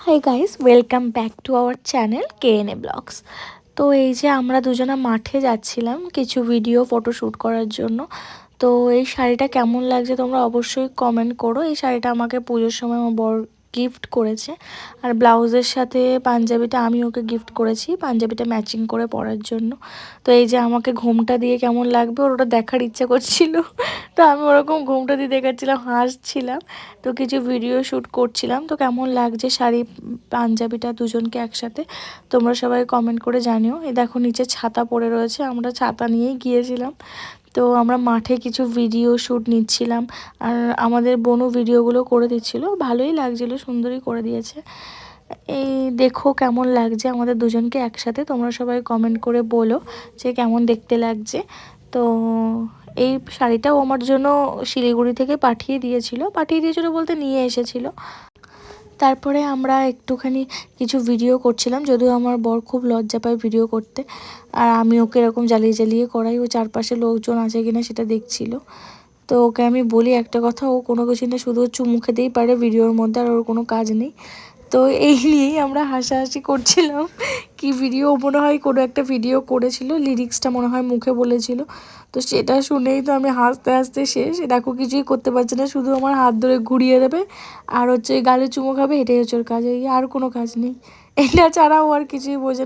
High guys, welcome back to our channel KNA blogs. তো এই যে আমরা দুজনা মাঠে যাচ্ছিলাম কিছু ভিডিও ফটোশ্যুট করার জন্য। তো এই শাড়িটা কেমন লাগছে তোমরা অবশ্যই কমেন্ট করো। এই শাড়িটা আমাকে পুজোর সময় আমার বর গিফট করেছে। আর ব্লাউজের সাথে পাঞ্জাবিটা আমি ওকে গিফট করেছি, পাঞ্জাবিটা ম্যাচিং করে পরার জন্য। তো এই যে আমাকে ঘোমটা দিয়ে কেমন লাগবে ওর ওটা দেখার ইচ্ছা করছিল। তো আমি ওরকম ঘোমটা দিয়ে দেখাচ্ছিলাম, হাসছিলাম। তো কিছু ভিডিও শ্যুট করছিলাম। তো কেমন লাগছে শাড়ি পাঞ্জাবিটা দুজনকে একসাথে তোমরা সবাই কমেন্ট করে জানিও। এই দেখো নিচে ছাতা পড়ে রয়েছে, আমরা ছাতা নিয়েই গিয়েছিলাম। তো আমরা মাঠে কিছু ভিডিও শ্যুট নিচ্ছিলাম। আর আমাদের বোনও ভিডিওগুলো করে দিচ্ছিলো, ভালোই লাগছিলো, সুন্দরই করে দিয়েছে। এই দেখো কেমন লাগছে আমাদের দুজনকে একসাথে, তোমরা সবাই কমেন্ট করে বলো যে কেমন দেখতে লাগছে। তো এই শাড়িটাও আমার জন্য শিলিগুড়ি থেকে পাঠিয়ে দিয়েছিল বলতে নিয়ে এসেছিল। তারপরে আমরা একটুখানি কিছু ভিডিও করছিলাম, যদিও আমার বর খুব লজ্জা পায় ভিডিও করতে। আর আমি ওকে এরকম জ্বালিয়ে জ্বালিয়ে করাই, ও চারপাশে লোকজন আছে কিনা সেটা দেখছিল। তো ওকে আমি বলি একটা কথা, ও কোনো কিছু না শুধু চুমু খেতেই পারে ভিডিওর মধ্যে, আর ওর কোনো কাজ নেই। তো এই নিয়েই আমরা হাসাহাসি করছিলাম। কি ভিডিও মনে হয় কোনো একটা ভিডিও করেছিল, লিরিক্সটা মনে হয় মুখে বলেছিল। তো সেটা শুনেই তো আমি হাসতে হাসতে শেষ। দেখো কিছুই করতে পারছে না, শুধু আমার হাত ধরে ঘুরিয়ে দেবে আর হচ্ছে গালে চুমো খাবে, এটাই হচ্ছে ওর কাজ, এই আর কোনো কাজ নেই। এটা ছাড়াও আর কিছুই বোঝে না।